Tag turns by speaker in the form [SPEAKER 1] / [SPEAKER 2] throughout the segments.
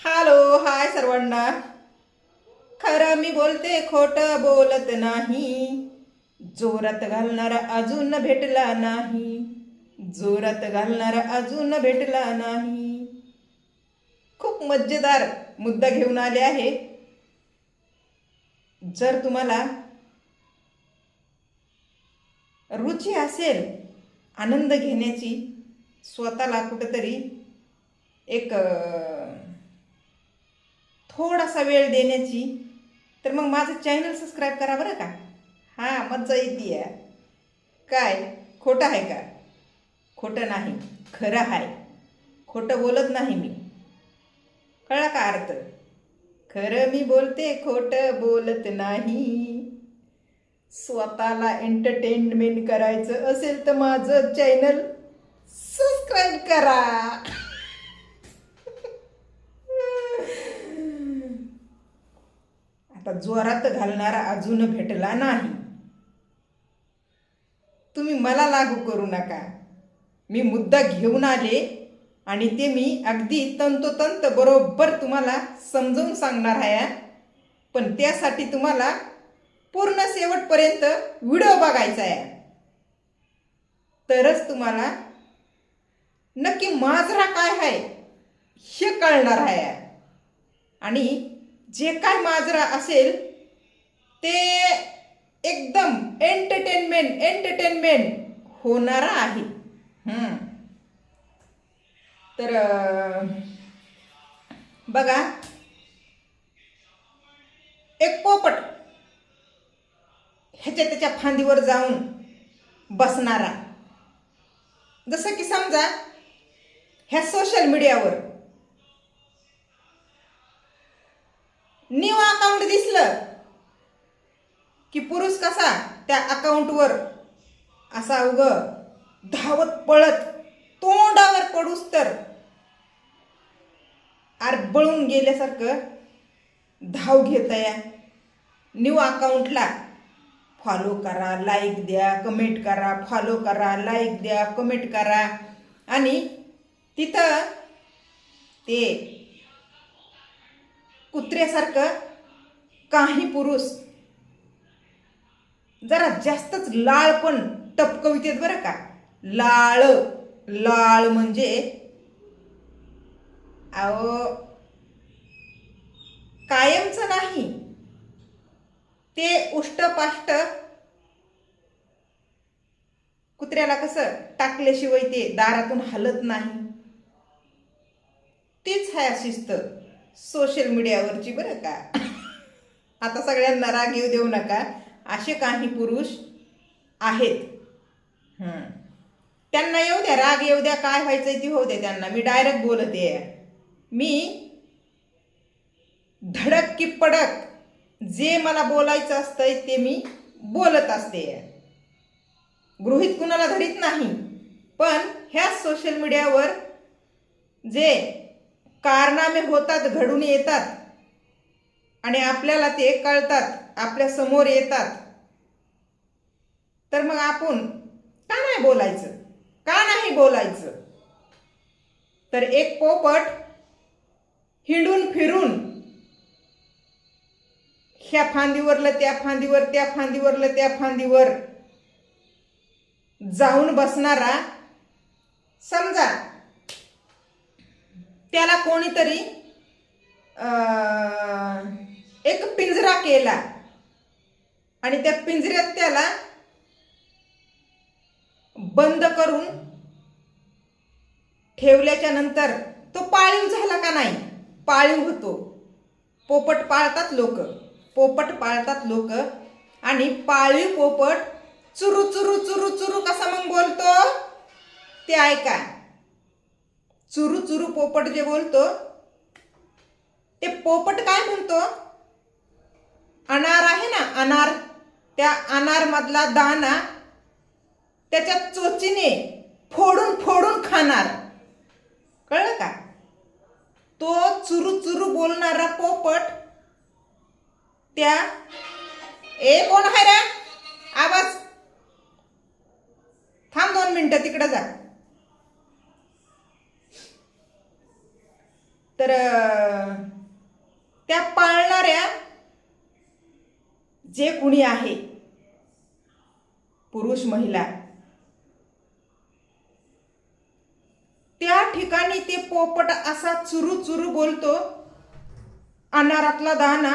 [SPEAKER 1] Hello hi सर्वांना. खरं मी बोलते खोटं बोलत नाही. जोरात घालणारा अजून भेटला नाही. जोरात घालणारा अजून भेटला नाही. खूप मजेदार मुद्दा घेऊन आले आहे. जर तुम्हाला रुची असेल आनंद घेण्याची, स्वतःला कुठेतरी एक थोडासा वेळ देण्याची, तर मग माझं चॅनल सबस्क्राईब करा बरं का. हां, मज्जा येते. काय खोटं आहे का? खोटं नाही, खरं आहे. खोटं बोलत नाही मी. कळला का अर्थ? खरं मी बोलते, खोटं बोलत नाही. स्वतःला एंटरटेनमेंट करायचं असेल तर माझं चॅनल सबस्क्राईब करा. आता जोरात घालणारा अजून भेटला नाही. तुम्ही मला लागू करू नका. मी मुद्दा घेऊन आले आणि ते मी अगदी तंतोतंत बरोबर तुम्हाला समजावून सांगणार आहे. पण त्यासाठी तुम्हाला पूर्ण शेवटपर्यंत व्हिडिओ बघायचा आहे, तरच तुम्हाला नक्की माजरा काय आहे हे कळणार आहे. आणि जे काय माजरा असेल ते एकदम एंटरटेनमेंट होणार आहे. तर बघा, एक पोपट ह्याच्या त्याच्या फांदीवर जाऊन बसणारा. जसं की समजा ह्या सोशल मीडियावर न्यू अकाउंट दिसलं की पुरुष कसा त्या अकाउंटवर असा धावत पळत तोंडावर पडूस तर आरबळून गेल्यासारखं धाव घेत या. न्यू अकाउंटला फॉलो करा, लाईक द्या, कमेंट करा, फॉलो करा, लाईक द्या, कमेंट करा. आणि तिथं ते कुत्र्यासारखं काही पुरुष जरा जास्तच लाळ पण टपकवितेत बरं का. लाळ लाळ म्हणजे कायमचं नाही, ते उष्टपाष्ट कुत्र्याला कसं टाकल्याशिवाय ते दारातून हलत नाही. तीच आहे शिस्त सोशल मीडियावरची बरं का. आता सगळ्यांना राग येऊ देऊ नका. असे काही पुरुष आहेत. त्यांना येऊ द्या, राग येऊ द्या, काय व्हायचंय ती होऊ द्या त्यांना. मी डायरेक्ट बोलते. मी धडक की पडक जे मला बोलायचं असतंय ते मी बोलत असते. गृहीत कुणाला धरीत नाही. पण ह्या सोशल मीडियावर जे कारनामे होतात, घडून येतात आणि आपल्याला ते कळतात, आपल्या समोर येतात, तर मग आपण का नाही बोलायचं? का नाही बोलायचं? तर एक पोपट हिंडून फिरून ह्या फांदीवरलं त्या फांदीवर, त्या फांदीवरलं त्या फांदीवर जाऊन बसणारा. समजा त्याला कोणीतरी एक पिंजरा केला आणि त्या पिंजऱ्यात त्याला बंद करून ठेवल्याच्या नंतर तो पाळीव झाला का नाही? पाळीव होतो. पोपट पाळतात लोक, पोपट पाळतात लोक. आणि पाळीव पोपट चुरू चुरू चुरू चुरू कसा मग बोलतो ते ऐका. चुरू चुरू पोपट जे बोलतो ते पोपट काय म्हणतो? अनार आहे ना, अनार, त्या अनार मधला दाणा त्याच्या चोचीने फोडून फोडून खाणार. कळलं का? तो चुरू चुरू बोलणारा पोपट त्या कोण आहे रे? आवाज थांब 2 मिनिटं, तिकडे जा. तर त्या पाळणाऱ्या जे कुणी आहे, पुरुष महिला, त्या ठिकाणी ते पोपट असा चुरू चुरू बोलतो, अनारातला दाना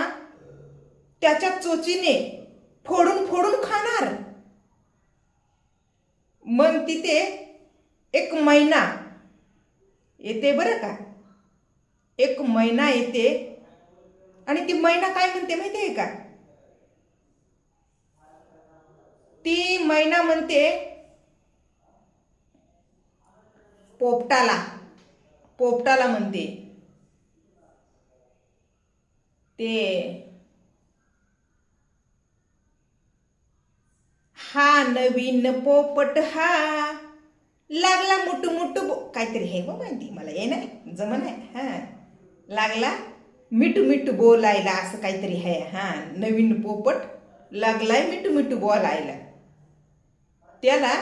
[SPEAKER 1] त्याच्या चोचीने फोडून फोडून खाणार. मग तिथे एक मैना येते बरं का, एक मैना येते आणि ती मैना काय म्हणते माहिती आहे का? ती मैना म्हणते पोपटाला म्हणते ते, हा नवीन पोपट हा लागला मुटू मुटू काहीतरी हे गो माहिती मला, ये नाही जमन आहे. हा, लागला मिठू मिठू बोलायला, असं काहीतरी आहे. हा, नवीन पोपट लागलाय मिठू मिठू बोलायला. त्याला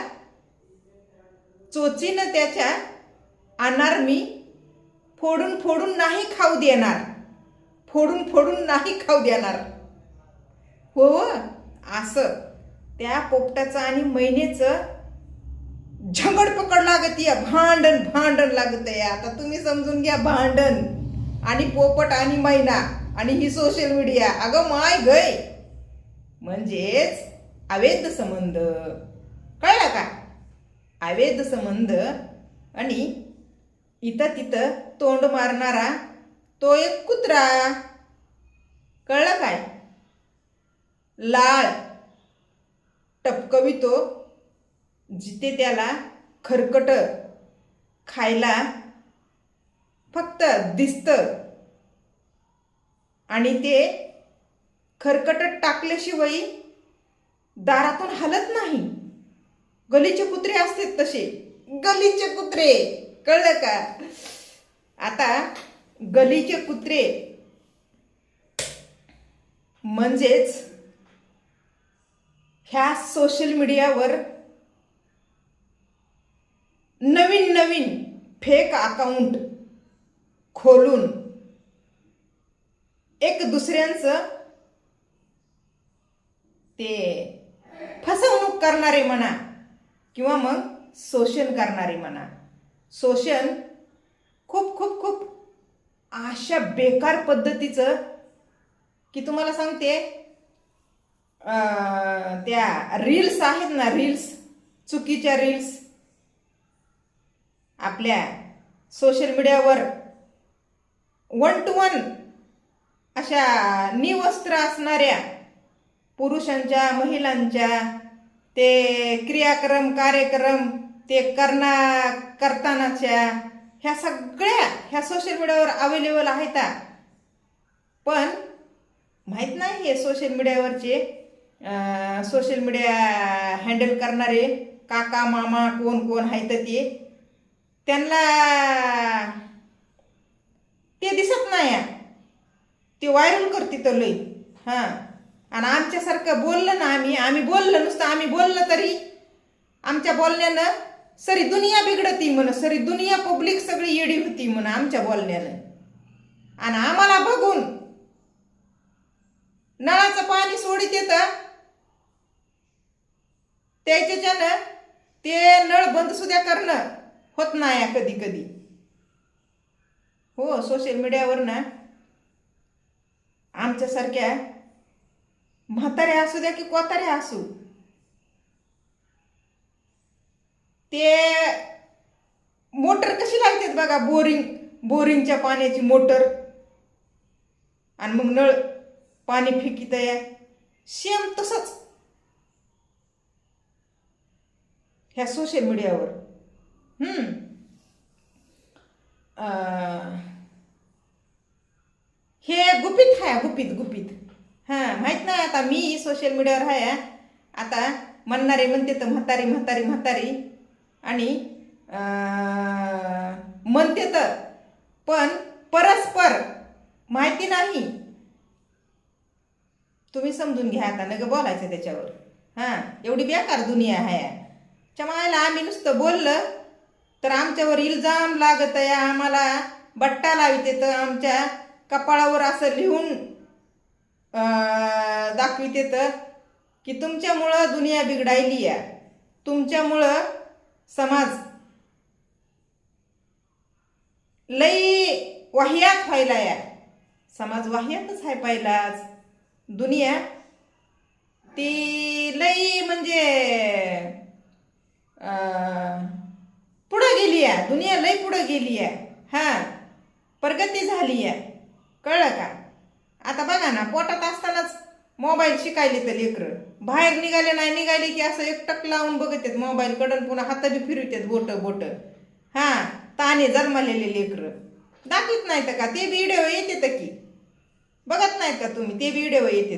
[SPEAKER 1] चोचीनं त्याच्या अनार मी फोडून फोडून नाही खाऊ देणार, फोडून फोडून नाही खाऊ देणार. हो, असं त्या पोपटाचं आणि मैनेचं झगड पकड लागत या, भांडण भांडण लागत आहे. आता तुम्ही समजून घ्या, भांडण आणि पोपट आणि मैना आणि ही सोशल मीडिया. अगं माय गय, म्हणजेच अवैध संबंध. कळलं का? अवैध संबंध. आणि इथं तिथं तोंड मारणारा तो एक कुत्रा. कळलं काय? लाळ टपकवितो जिथे त्याला खरकट खायला फक्त दिसतं आणि ते खरकट टाकल्याशिवाय दारातून हलत नाही. गलीचे कुत्रे असतात तसे, गलीचे कुत्रे. कळलं का? आता गलीचे कुत्रे म्हणजेच ह्या सोशल मीडियावर नवीन नवीन फेक अकाउंट खोलून एक दुसऱ्यांचं ते फसवणूक करणारे म्हणा किंवा मग शोषण करणारे म्हणा. शोषण खूप खूप खूप अशा बेकार पद्धतीचं की तुम्हाला सांगते, त्या रील्स आहेत ना, रील्स, चुकीच्या रील्स आपल्या सोशल मीडियावर 1 to 1 अशा निवस्त्र असणाऱ्या पुरुषांच्या, महिलांच्या ते क्रियाक्रम, कार्यक्रम ते करतानाच्या ह्या सगळ्या ह्या सोशल मीडियावर अवेलेबल आहेत. पण माहीत नाही हे सोशल मीडियावरचे सोशल मीडिया हँडल करणारे काका मामा कोण कोण आहेत ते, त्यांना ते दिसत नाही, ते व्हायरल करते तर लई. हां, आणि आमच्यासारखं बोललं ना, आम्ही बोललं, नुसतं आम्ही बोललं तरी आमच्या बोलण्यानं सरी दुनिया बिघडती म्हण, सरी दुनिया पब्लिक सगळी येडी होती म्हण आमच्या बोलण्यानं. आणि आम्हाला बघून नळाचं पाणी सोडित येतं, त्याच्यानं ते नळ बंद सुद्धा करणं होत नाही कधी कधी. हो, सोशल मीडियावर ना आमच्यासारख्या म्हाताऱ्या असू द्या की कोताऱ्या असू, ते मोटर कशी लागतात बघा, बोरिंगच्या पाण्याची मोटर, आणि मग नळ पाणी फेकीत आहे, सेम तसंच ह्या सोशल मीडियावर. हे गुपित आहे, गुपित. हां, माहीत नाही आता, मी सोशल मीडियावर आहे. आता म्हणणारे म्हणते तर म्हातारी आणि म्हणते तर, पण परस्पर माहिती नाही. तुम्ही समजून घ्या आता, नग बोलायचं त्याच्यावर. हां, एवढी बेकार दुनिया आहे. चमायला आम्ही नुसतं बोललं तर आमच्यावर इल्जाम लागत आहे, आम्हाला बट्टा लाविते तर आमच्या कपाळावर असं लिहून दाखविते तर की तुमच्यामुळं दुनिया बिघडायली आहे, तुमच्यामुळं समाज लई वाह्यात व्हायला या. समाज वाह्यातच आहे पहिलाच. दुनिया ती लई म्हणजे पुढं गेली आहे. दुनिया लई पुढं गेली आहे. हां, प्रगती झाली आहे. कळलं का? आता बघा ना, पोटात असतानाच मोबाईल शिकायले तर लेकरं बाहेर निघाले नाही निघाले की असं एकटक लावून बघतात मोबाईल कडून, पुन्हा हात बी फिरवतात बोट. हां, ताने जन्मलेले लेकरं दाखवत नाहीत का? ते व्हिडिओ येते तर की बघत नाहीत का तुम्ही? ते व्हिडिओ येते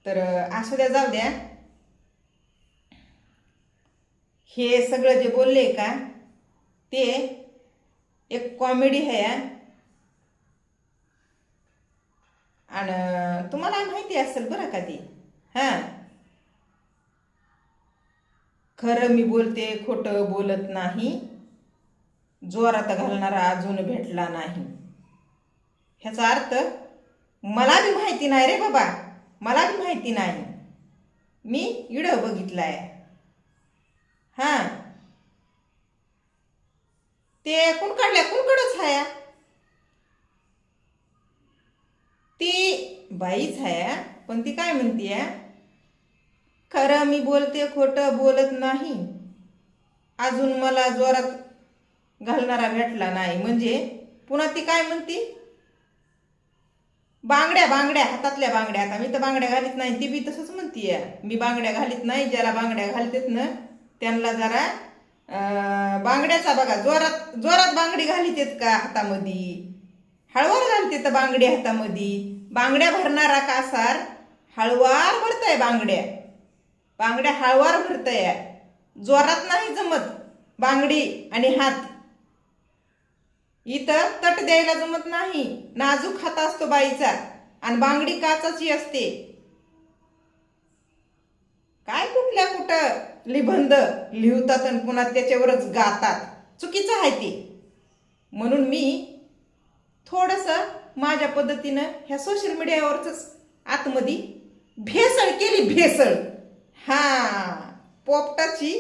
[SPEAKER 1] तर असू द्या, जाऊ द्या. हे सगळं जे बोलले का ते एक कॉमेडी आहे. आणि तुम्हाला माहिती असेल बरं का ती. हां, खरं मी बोलते, खोटं बोलत नाही, जोरात घालणारा अजून भेटला नाही. ह्याचा अर्थ मला बी माहिती नाही रे बाबा, मला बी माहिती नाही. मी व्हिडिओ बघितलाय. हां, ते कुणकडच आहे. ती बाईच आहे, पण ती काय म्हणतीये, खरं मी बोलते, खोटं बोलत नाही, अजून मला जोरात घालणारा भेटला नाही. म्हणजे पुन्हा ती काय म्हणती, बांगड्या हातातल्या बांगड्या. आता मी तर बांगड्या घालीत नाही, ती बी तसंच म्हणतीये, मी बांगड्या घालीत नाही. ज्याला बांगड्या घालतेत ना त्यांना जरा बांगड्याचा बघा, जोरात बांगडी घालीतेत का हातामध्ये, हळवार घालते तर बांगडी हातामध्ये. बांगड्या भरणारा कासार हळवार भरतय बांगड्या हळवार भरतय, जोरात नाही जमत बांगडी आणि हात. इथं तट द्यायला जमत नाही, नाजूक हात असतो बाईचा आणि बांगडी काचाची असते. काय कुठं निबंध लिहतात आणि पुन्हा त्याच्यावरच गातात, चुकीचं आहे ते. म्हणून मी थोडंसं माझ्या पद्धतीनं ह्या सोशल मीडियावरच आतमध्ये भेसळ केली, भेसळ. हां, पोपटाची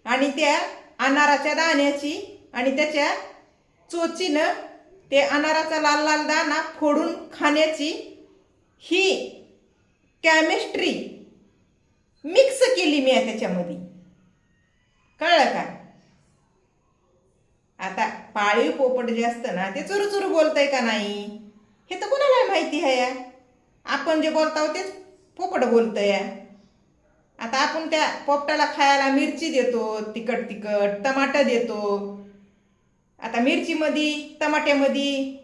[SPEAKER 1] आणि त्या अनाराच्या दाण्याची आणि त्याच्या चोचीनं ते अनाराचा लाल दाणा फोडून खाण्याची ही केमिस्ट्री मिक्स केली मी त्याच्यामध्ये. कळलं का? आता पाळीव पोपट जे असतं ना ते चुरू बोलतंय का नाही हे तर कोणाला माहिती आहे. आपण जे बोलतो तेच पोपट बोलतंय. आता आपण त्या पोपटाला खायला मिरची देतो, तिखट टमाटर देतो. आता मिरचीमध्ये टमाट्यामध्ये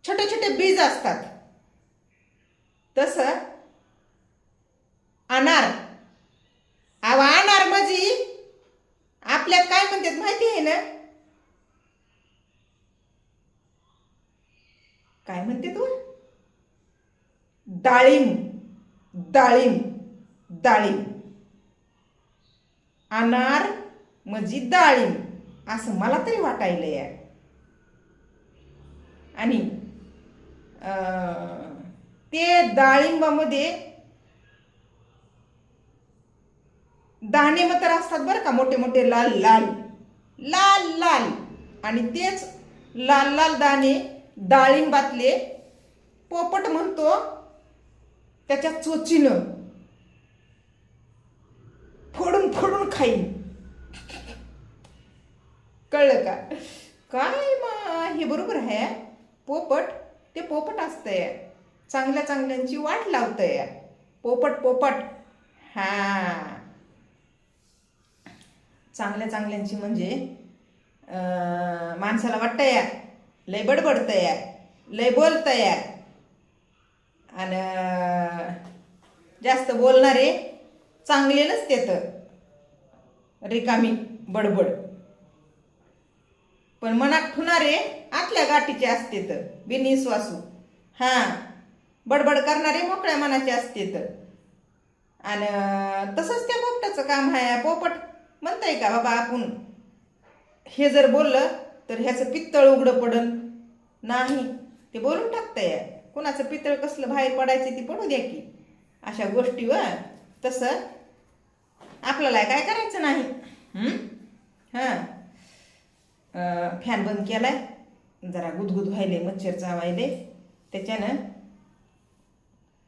[SPEAKER 1] छोटे बीज असतात. तसं अनार म्हणजे आपल्यात काय म्हणतात माहिती आहे ना? काय म्हणते तू? डाळिंब. अनार म्हणजे डाळिंब असं मला तरी वाटायला या. आणि ते डाळिंबामध्ये दाणे मात्र असतात बरं का, मोठे लाल आणि तेच लाल दाणे डाळिंबातले पोपट म्हणतो त्याच्या चोचीनं फोडून खाईन. कळलं का? काय हे बरोबर आहे. ते पोपट असतंय, चांगल्याची वाट लावतंय. पोपट हा, चांगल्याची म्हणजे माणसाला वाटतंय लय बडबडतंय, लय बोलतंय. आणि जास्त बोलणारे चांगले नसते तर रिकामी बडबड, पण मनात ठुणारे आतल्या गाठीचे असते तर बिनविश्वासू. हां, बडबड करणारे मोकळ्या मनाचे असते तर. आणि तसंच त्या पोपटाचं काम आहे. पोपट म्हणताय का बाबा आपण हे जर बोललं तर ह्याचं पित्तळ उघडं पडन नाही, ते बोलून टाकतंय. कुणाचं पितळ कसलं बाहेर पडायचं ती पडू द्या की. अशा गोष्टीवर तसं आपल्याला काय करायचं नाही. हां, फॅन बंद केलाय, जरा गुदगुद व्हायले, मच्छर चावायले, त्याच्यानं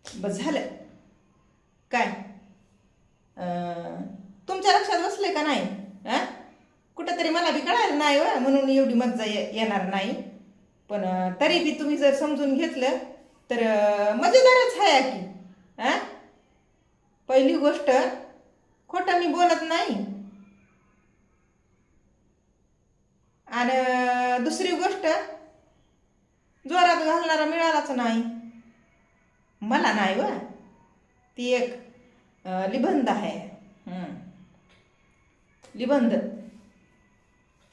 [SPEAKER 1] बस झालं. काय तुमच्या लक्षात बसले का नाही? कुठंतरी मला बी कळायला नाही व, म्हणून एवढी मज्जा येणार नाही. पण तरी बी तुम्ही जर समजून घेतलं तर मजेदारच आहे की. पहिली गोष्ट, खोटं मी बोलत नाही. आणि दुसरी गोष्ट, जोरात घालणारा मिळालाच नाही मला, नाही व. ती एक निबंध आहे. निबंध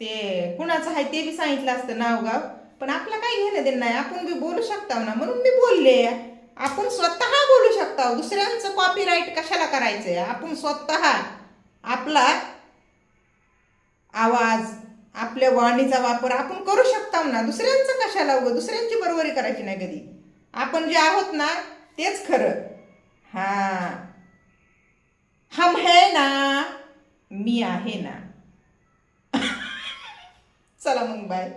[SPEAKER 1] ते कुणाचं आहे ते बी सांगितलं असतं नाव गाव, पण आपलं काही घेणं देणं नाही. आपण बी बोलू शकता ना, म्हणून मी बोलले. आपण स्वतः बोलू शकता, दुसऱ्यांचं कॉपीराईट कशाला करायचंय? आपण स्वतः आपला आवाज, आपल्या वाणीचा वापर आपण करू शकता ना. दुसऱ्यांचं कशाला? दुसऱ्यांची बरोबरी करायची नाही कधी. आपण जे आहोत ना तेच खरं. हम है ना, मी आहे ना. चला मग, बाय.